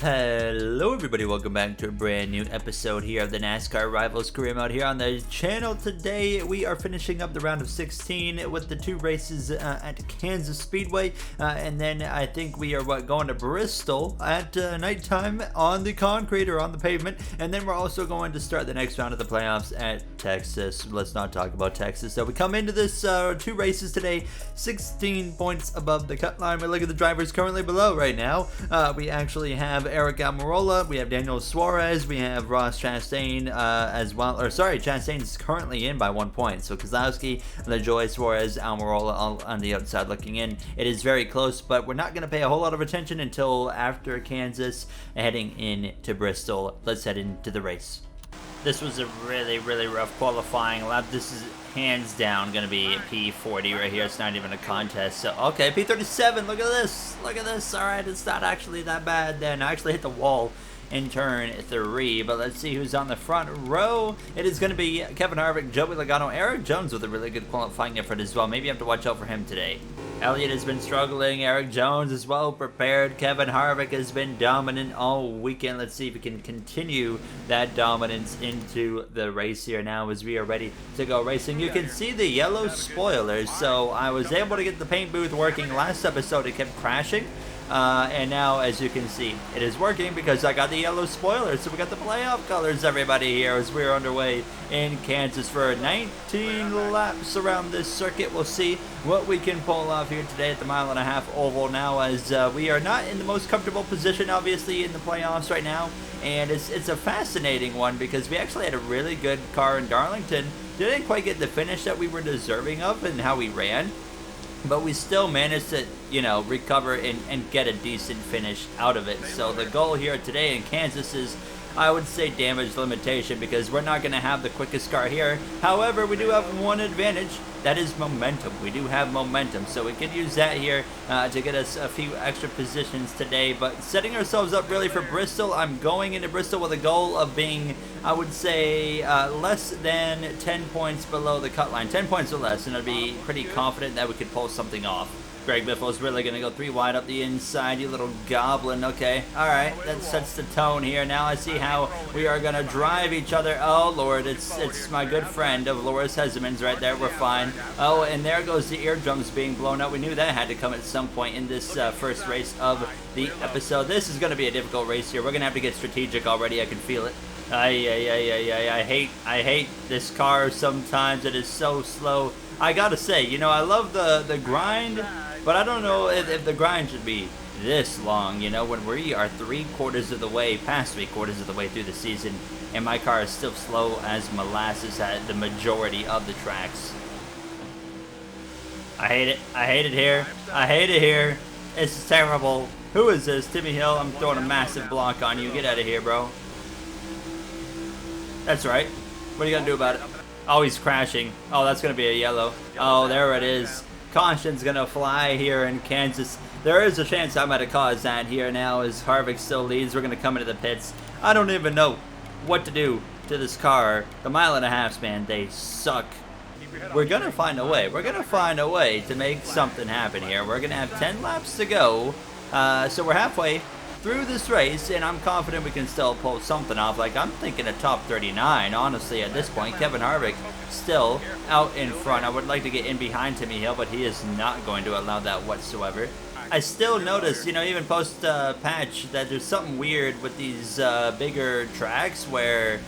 Hello everybody, welcome back to a brand new episode here of the NASCAR Rivals Career Mode here on the channel. Today we are finishing up the round of 16 with the two races at Kansas Speedway, and then I think we are going to Bristol at nighttime on the concrete or on the pavement, and then we're also going to start the next round of the playoffs at Texas. Let's not talk about Texas. So we come into this two races today, 16 points above the cut line. We look at the drivers currently below right now. We actually have Eric Almirola, we have Daniel Suarez, we have Ross Chastain as well, or sorry, Chastain's currently in by 1 point, so Kozlowski, LaJoie, Suarez, Almirola all on the outside looking in. It is very close, but we're not going to pay a whole lot of attention until after Kansas, heading into Bristol. Let's head into the race. This was a really rough qualifying lap. This is hands down going to be P40 right here. It's not even a contest. So, okay, P37. Look at this. Look at this. All right, it's not actually that bad then. I actually hit the wall in turn 3, but let's see who's on the front row. It is going to be Kevin Harvick, Joey Logano, Eric Jones with a really good qualifying effort as well. Maybe you have to watch out for him today. Elliott has been struggling. Eric Jones is well prepared. Kevin Harvick has been dominant all weekend. Let's see if we can continue that dominance into the race here now as we are ready to go racing. You can see the yellow spoilers. So I was able to get the paint booth working last episode. It kept crashing. And now, as you can see, it is working because I got the yellow spoilers. So we got the playoff colors, everybody, here as we're underway in Kansas for 19 laps around this circuit. We'll see what we can pull off here today at the mile-and-a-half oval now, as we are not in the most comfortable position, obviously, in the playoffs right now. And it's a fascinating one because we actually had a really good car in Darlington. Didn't quite get the finish that we were deserving of and how we ran, but we still managed to, recover and get a decent finish out of it. So the goal here today in Kansas is, I would say, damage limitation, because we're not going to have the quickest car here. However, we do have one advantage. That is momentum. We do have momentum, so we could use that here to get us a few extra positions today. But setting ourselves up really for Bristol. I'm going into Bristol with a goal of being, I would say, less than 10 points below the cut line. 10 points or less, and I'd be pretty confident that we could pull something off. Greg Biffle's really going to go 3 wide up the inside, you little goblin. Okay, all right, that sets the tone here. Now I see how we are going to drive each other. Oh, Lord, it's my good friend of Loris Hezemans right there. We're fine. Oh, and there goes the eardrums being blown out. We knew that had to come at some point in this first race of the episode. This is going to be a difficult race here. We're going to have to get strategic already. I can feel it. I hate this car sometimes. It is so slow. I gotta say, I love the grind, but I don't know if the grind should be this long, when we are past 3/4 of the way through the season, and my car is still slow as molasses at the majority of the tracks. I hate it. I hate it here. I hate it here. It's terrible. Who is this? Timmy Hill, I'm throwing a massive block on you. Get out of here, bro. That's right. What are you gonna do about it? Oh, he's crashing. Oh, that's going to be a yellow. Oh, there it is. Caution's going to fly here in Kansas. There is a chance I might have caused that here now as Harvick still leads. We're going to come into the pits. I don't even know what to do to this car. The mile-and-a-halfs, man, they suck. We're going to find a way. We're going to find a way to make something happen here. We're going to have 10 laps to go. So we're halfway through this race, and I'm confident we can still pull something off. Like, I'm thinking a top 39, honestly, at this point. Kevin Harvick still out in front. I would like to get in behind Timmy Hill, but he is not going to allow that whatsoever. I still notice, even post-patch, that there's something weird with these bigger tracks where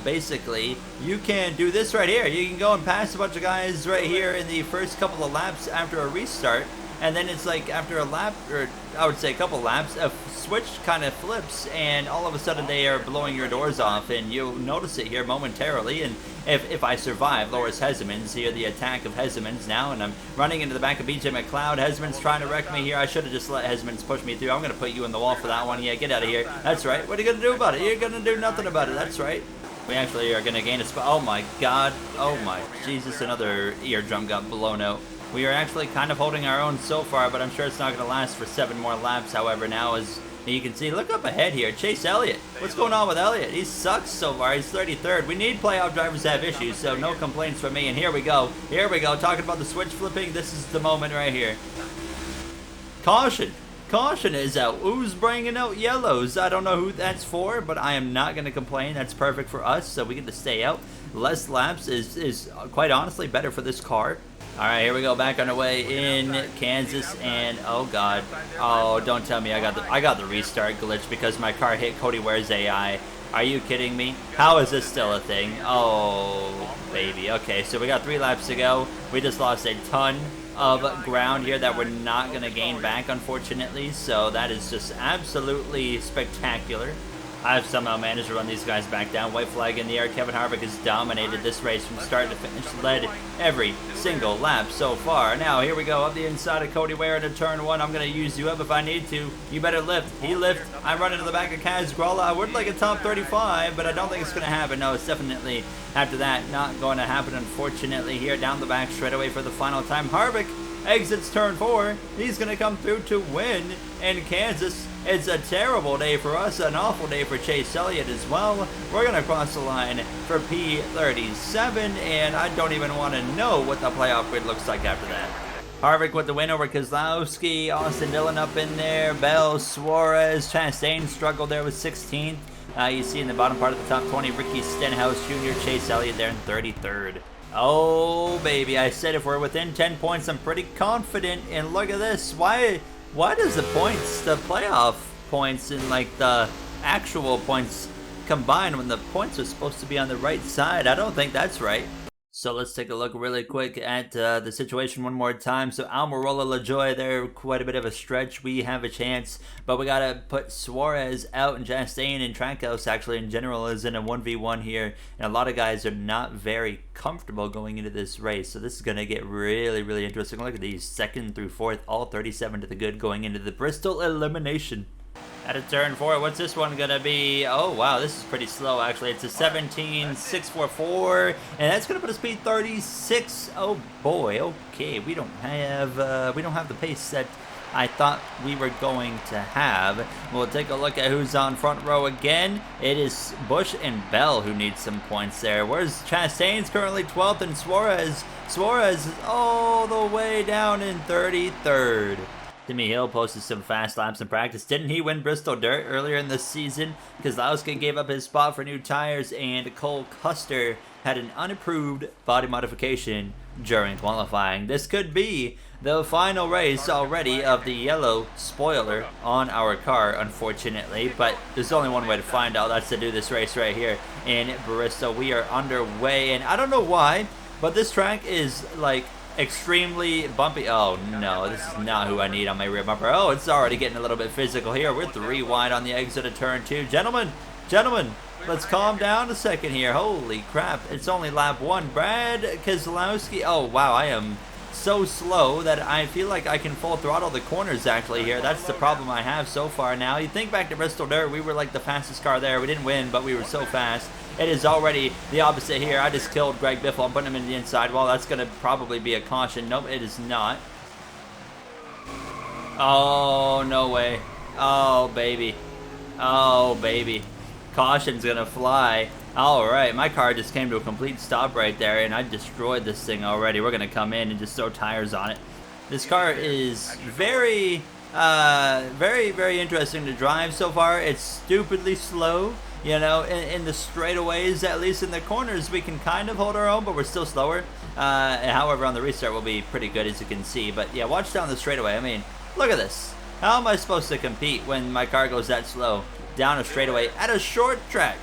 basically you can do this right here. You can go and pass a bunch of guys right here in the first couple of laps after a restart. And then it's like after a lap, or I would say a couple laps, a switch kind of flips, and all of a sudden they are blowing your doors off, and you'll notice it here momentarily. And if I survive Loris Hezemans here, the attack of Hezemans now, and I'm running into the back of BJ McLeod. Hezemans trying to wreck me here. I should have just let Hezemans push me through. I'm going to put you in the wall for that one. Yeah, get out of here. That's right. What are you going to do about it? You're going to do nothing about it. That's right. We actually are going to gain a spot. Oh my God. Oh my Jesus. Another eardrum got blown out. We are actually kind of holding our own so far, but I'm sure it's not going to last for 7 more laps. However, now as you can see, look up ahead here, Chase Elliott. What's going on with Elliott? He sucks so far. He's 33rd. We need playoff drivers to have issues, so no complaints from me. And here we go. Here we go. Talking about the switch flipping, this is the moment right here. Caution. Caution is out. Who's bringing out yellows? I don't know who that's for, but I am not going to complain. That's perfect for us, so we get to stay out. Less laps is quite honestly better for this car. All right, here we go, back on the way in Kansas, and oh god, oh don't tell me I got the restart glitch because my car hit Cody Ware's AI. Are you kidding me? How is this still a thing? Oh baby. Okay, so we got 3 laps to go. We just lost a ton of ground here that we're not gonna gain back, unfortunately. So that is just absolutely spectacular. I've somehow managed to run these guys back down. White flag in the air. Kevin Harvick has dominated this race from start to finish. Led every single lap so far. Now, here we go. Up the inside of Cody Ware into turn 1. I'm going to use you up if I need to. You better lift. He lift. I'm running to the back of Kaz Gralla. I would like a top 35, but I don't think it's going to happen. No, it's definitely, after that, not going to happen, unfortunately, here down the back straightaway for the final time. Harvick exits turn 4. He's going to come through to win in Kansas. It's a terrible day for us, an awful day for Chase Elliott as well. We're going to cross the line for P37, and I don't even want to know what the playoff grid looks like after that. Harvick with the win over Keselowski, Austin Dillon up in there, Bell, Suarez, Chastain struggled there with 16th. You see in the bottom part of the top 20, Ricky Stenhouse Jr., Chase Elliott there in 33rd. Oh, baby, I said if we're within 10 points, I'm pretty confident, and look at this. Why does the points, the playoff points and like the actual points combine when the points are supposed to be on the right side? I don't think that's right. So let's take a look really quick at the situation one more time. So Almirola LaJoy there, quite a bit of a stretch. We have a chance, but we got to put Suarez out, and Chastain and Trackhouse actually in general is in a 1v1 here. And a lot of guys are not very comfortable going into this race. So this is going to get really, really interesting. Look at these, 2nd through 4th, all 37 to the good going into the Bristol elimination. At a turn 4, what's this one gonna be? Oh wow, this is pretty slow actually. It's a 17.644, and that's gonna put a speed 36. Oh boy, okay, we don't have the pace that I thought we were going to have. We'll take a look at who's on front row again. It is Busch and Bell who need some points there. Where's Chastain's currently 12th, and Suarez is all the way down in 33rd. Timmy Hill posted some fast laps in practice. Didn't he win Bristol Dirt earlier in the season? Keselowski gave up his spot for new tires, and Cole Custer had an unapproved body modification during qualifying. This could be the final race already of the yellow spoiler on our car, unfortunately, but there's only one way to find out. That's to do this race right here in Bristol. We are underway, and I don't know why, but this track is like extremely bumpy. Oh no, this is not who I need on my rear bumper. Oh, it's already getting a little bit physical here. We're 3 wide on the exit of turn 2. Gentlemen, let's calm down a second here. Holy crap, it's only lap 1. Brad Keselowski. Oh wow, I am so slow that I feel like I can full throttle the corners actually here. That's the problem I have so far now. You think back to Bristol Dirt, we were like the fastest car there. We didn't win, but we were so fast. It is already the opposite here. I just killed Greg Biffle. I'm putting him in the inside wall. That's going to probably be a caution. Nope, it is not. Oh, no way. Oh, baby. Oh, baby. Caution's going to fly. All right, my car just came to a complete stop right there, and I destroyed this thing already. We're going to come in and just throw tires on it. This car is very, very interesting to drive so far. It's stupidly slow. You know, in the straightaways, at least in the corners, we can kind of hold our own, but we're still slower. However, on the restart, we'll be pretty good, as you can see. But yeah, watch down the straightaway. I mean, look at this. How am I supposed to compete when my car goes that slow down a straightaway at a short track?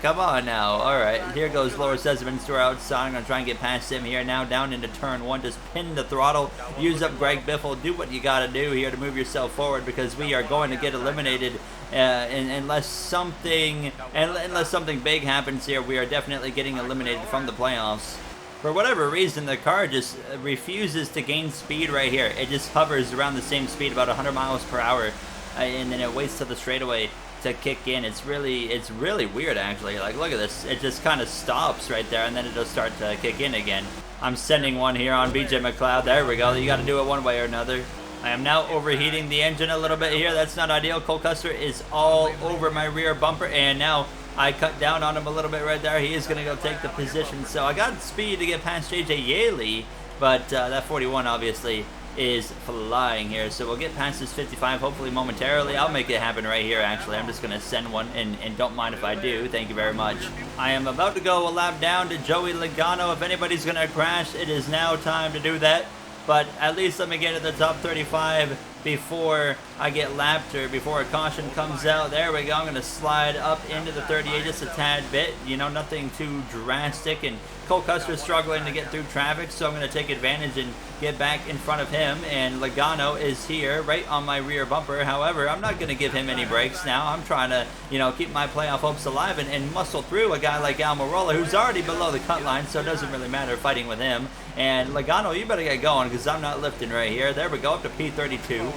Come on now. All right, here goes Loris Esmond to our outside. I'm going to try and get past him here. Now down into turn 1. Just pin the throttle. Use up Greg Biffle. Do what you got to do here to move yourself forward, because we are going to get eliminated unless something big happens here. We are definitely getting eliminated from the playoffs. For whatever reason, the car just refuses to gain speed right here. It just hovers around the same speed, about 100 miles per hour, and then it waits till the straightaway to kick in. It's really weird actually. Like, look at this. It just kind of stops right there, and then it'll start to kick in again. I'm sending one here on BJ McLeod. There we go. You got to do it one way or another. I am now overheating the engine a little bit here. That's not ideal. Cole Custer is all over my rear bumper, and now I cut down on him a little bit right there. He is going to go take the position. So I got speed to get past JJ Yaley, but that 41 obviously is flying here. So we'll get past this 55 hopefully momentarily. I'll make it happen right here, actually. I'm just going to send one, and don't mind if I do. Thank you very much. I am about to go a lap down to Joey Logano. If anybody's going to crash, it is now time to do that. But at least let me get to the top 35 before I get lapped, or before a caution comes out. There we go. I'm going to slide up into the 38 just a tad bit. You know, nothing too drastic. And Cole Custer's struggling to get through traffic, so I'm going to take advantage and get back in front of him. And Logano is here right on my rear bumper. However, I'm not going to give him any breaks now. I'm trying to, you know, keep my playoff hopes alive and muscle through a guy like Almirola, who's already below the cut line, so it doesn't really matter fighting with him. And Logano, you better get going, because I'm not lifting right here. There we go, up to P32.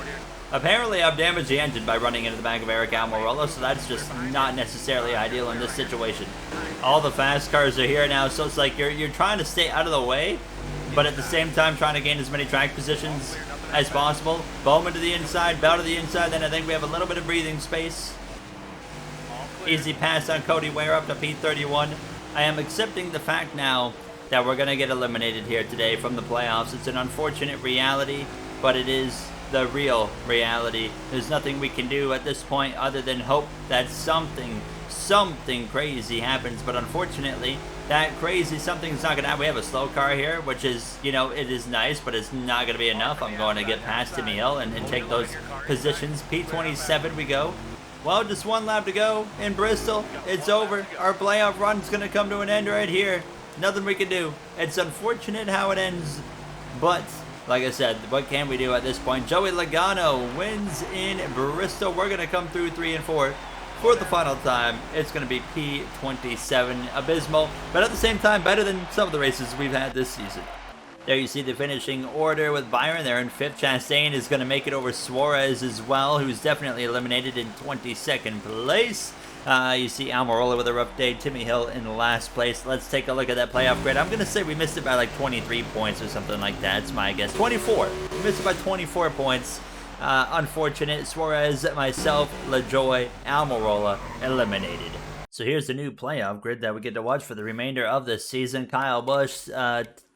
Apparently, I've damaged the engine by running into the back of Eric Almirola, so that's just not necessarily ideal in this situation. All the fast cars are here now, so it's like you're trying to stay out of the way, but at the same time trying to gain as many track positions as possible. Bowman to the inside, Bell to the inside, then I think we have a little bit of breathing space. Easy pass on Cody Ware up to P31. I am accepting the fact now that we're going to get eliminated here today from the playoffs. It's an unfortunate reality, but it is the real reality. There's nothing we can do at this point other than hope that something crazy happens, but unfortunately that crazy something's not gonna happen. We have a slow car here, which is, you know, it is nice, but it's not gonna be enough. I'm going to get past Timmy Hill and take those positions. P27 we go. Well, just one lap to go in Bristol. It's over. Our playoff run's gonna come to an end right here. Nothing we can do. It's unfortunate how it ends, but like I said, what can we do at this point? Joey Logano wins in Bristol. We're going to come through 3 and 4 for the final time. It's going to be P27. Abysmal, but at the same time, better than some of the races we've had this season. There you see the finishing order with Byron there in 5th. Chastain is going to make it over Suarez as well, who's definitely eliminated in 22nd place. You see Almirola with a rough day. Timmy Hill in last place. Let's take a look at that playoff grid. I'm going to say we missed it by like 23 points or something like that. It's my guess. 24. We missed it by 24 points. Unfortunate. Suarez, myself, LaJoy, Almirola eliminated. So here's the new playoff grid that we get to watch for the remainder of the season. Kyle Busch,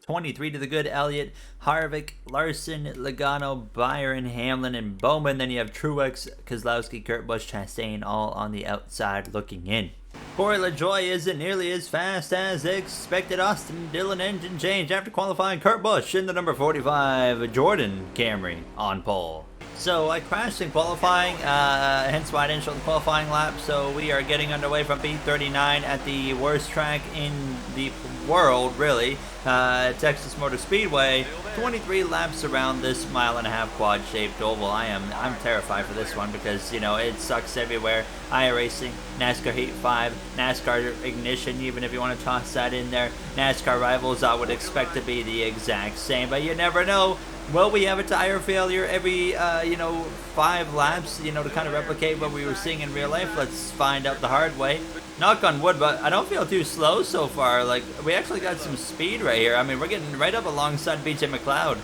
23 to the good, Elliott, Harvick, Larson, Logano, Byron, Hamlin, and Bowman. Then you have Truex, Keselowski, Kurt Busch, Chastain, all on the outside looking in. Corey LaJoy isn't nearly as fast as expected. Austin Dillon engine change after qualifying. Kurt Busch in the number 45. Jordan Camry on pole. So I crashed in qualifying, hence why I didn't show the qualifying lap. So we are getting underway from P39 at the worst track in the world, really, Texas Motor Speedway. 23 laps around this mile-and-a-half quad-shaped oval. I'm terrified for this one because, you know, it sucks everywhere. iRacing, NASCAR Heat 5, NASCAR Ignition, even if you want to toss that in there. NASCAR Rivals, I would expect to be the exact same, but you never know. Will we have a tire failure every, 5 laps, to kind of replicate what we were seeing in real life? Let's find out the hard way. Knock on wood, but I don't feel too slow so far. Like, we actually got some speed right here. I mean, we're getting right up alongside BJ McLeod.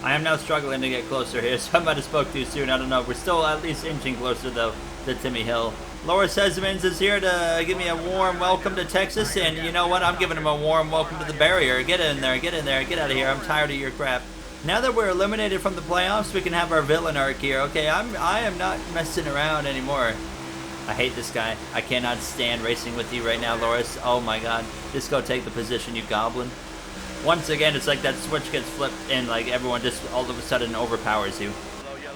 I am now struggling to get closer here, so I might have spoke too soon. I don't know. We're still at least inching closer, though, to Timmy Hill. Loris Hezemans is here to give me a warm welcome to Texas, and you know what? I'm giving him a warm welcome to the barrier. Get in there, get out of here. I'm tired of your crap. Now that we're eliminated from the playoffs, we can have our villain arc here. Okay, I am not messing around anymore. I hate this guy. I cannot stand racing with you right now, Loris. Oh my god. Just go take the position, you goblin. Once again, it's like that switch gets flipped and like everyone just all of a sudden overpowers you.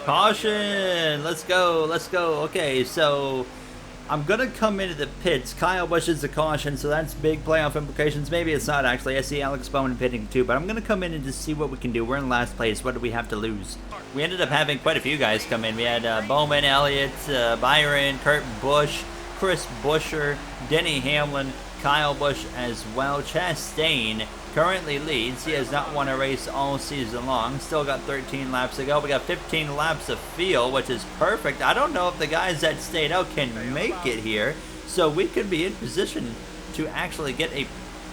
Caution! Let's go, let's go. Okay, so I'm going to come into the pits. Kyle Busch is a caution, so that's big playoff implications. Maybe it's not, actually. I see Alex Bowman pitting, too. But I'm going to come in and just see what we can do. We're in last place. What do we have to lose? We ended up having quite a few guys come in. We had Bowman, Elliott, Byron, Kurt Busch, Chris Buescher, Denny Hamlin, Kyle Busch as well. Chastain currently leads. He has not won a race all season long. Still got 13 laps to go. We got 15 laps of field, which is perfect. I don't know if the guys that stayed out can make it here. So we could be in position to actually get a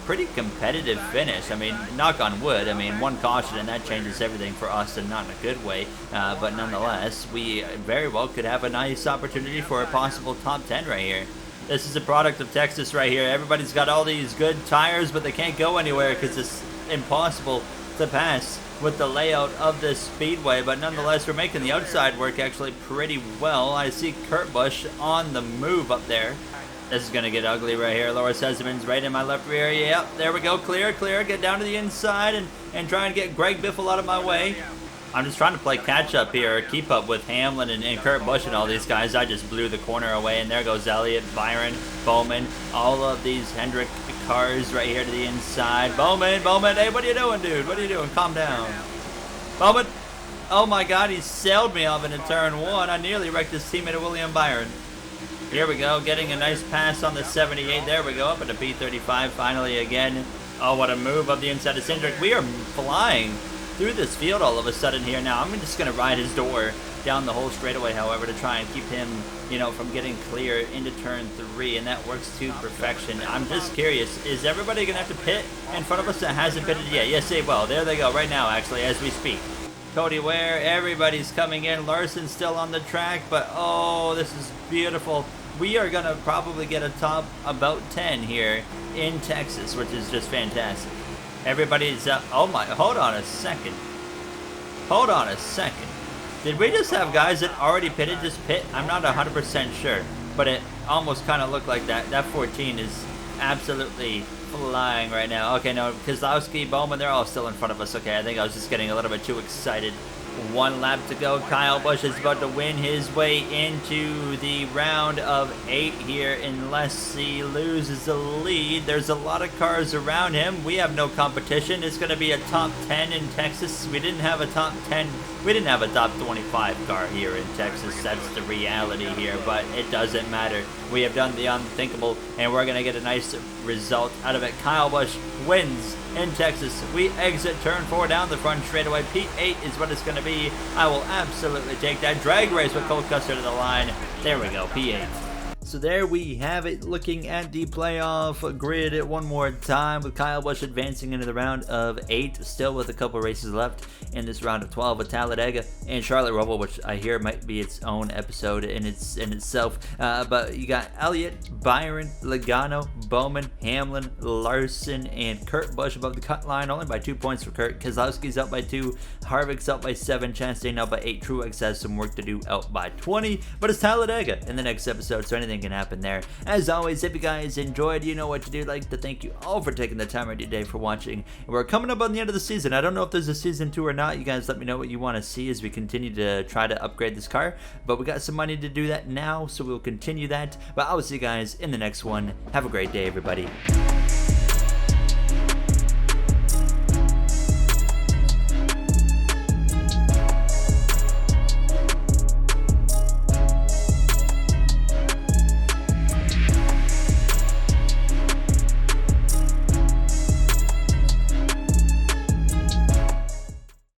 pretty competitive finish. I mean, knock on wood. I mean, one caution and that changes everything for us, and not in a good way. But nonetheless, we very well could have a nice opportunity for a possible top 10 right here. This is a product of Texas right here. Everybody's got all these good tires, but they can't go anywhere because it's impossible to pass with the layout of this speedway, but nonetheless, we're making the outside work actually pretty well. I see Kurt Busch on the move up there. This is going to get ugly right here. Loris Hesseman's right in my left rear. Yep, there we go. Clear, clear. Get down to the inside and try and get Greg Biffle out of my way. I'm just trying to play catch up here, keep up with Hamlin and Kurt Busch and all these guys. I just blew the corner away, and there goes Elliott, Byron, Bowman, all of these Hendrick cars right here to the inside. Bowman, hey, what are you doing, dude? What are you doing? Calm down. Bowman, oh my God, he sailed me off into turn 1. I nearly wrecked his teammate William Byron. Here we go, getting a nice pass on the 78. There we go, up at the P35 finally again. Oh, what a move up the inside of Cindric. We are flying through this field all of a sudden here now. I'm just going to ride his door down the whole straightaway, however, to try and keep him, you know, from getting clear into turn 3, and that works to perfection. I'm just curious, is everybody going to have to pit in front of us that hasn't pitted yet? Yes, they will. There they go right now, actually, as we speak. Cody Ware, everybody's coming in. Larson's still on the track, but oh, this is beautiful. We are going to probably get a top about 10 here in Texas, which is just fantastic. Everybody's oh my, hold on a second. Hold on a second. Did we just have guys that already pitted just pit? I'm not 100% sure, but it almost kind of looked like that. That 14 is absolutely flying right now. Okay, no, Kozlowski, Bowman, they're all still in front of us. Okay, I think I was just getting a little bit too excited. 1 lap to go. Kyle Busch is about to win his way into the round of 8 here unless he loses the lead. There's a lot of cars around him. We have no competition. It's going to be a top 10 in Texas. We didn't have a top 10. We didn't have a top 25 car here in Texas. That's the reality here, but it doesn't matter. We have done the unthinkable, and we're going to get a nice result out of it. Kyle Busch wins in Texas. We exit turn 4 down the front straightaway. P8 is what it's going to be. I will absolutely take that. Drag race with Cole Custer to the line. There we go, P8. So there we have it, looking at the playoff grid one more time with Kyle Busch advancing into the round of 8, still with a couple races left in this round of 12 with Talladega and Charlotte Roval, which I hear might be its own episode in itself. But you got Elliott, Byron, Logano, Bowman, Hamlin, Larson, and Kurt Busch above the cut line, only by 2 points for Kurt. Keselowski's up by 2, Harvick's up by 7, Chastain up by 8, Truex has some work to do, out by 20, but it's Talladega in the next episode, so anything can happen there. As always, if you guys enjoyed, you know what to do. I'd like to thank you all for taking the time out of your day for watching. And we're coming up on the end of the season. I don't know if there's a season 2 or not. You guys let me know what you want to see as we continue to try to upgrade this car, but we got some money to do that now, so we'll continue that. But I will see you guys in the next one. Have a great day, everybody.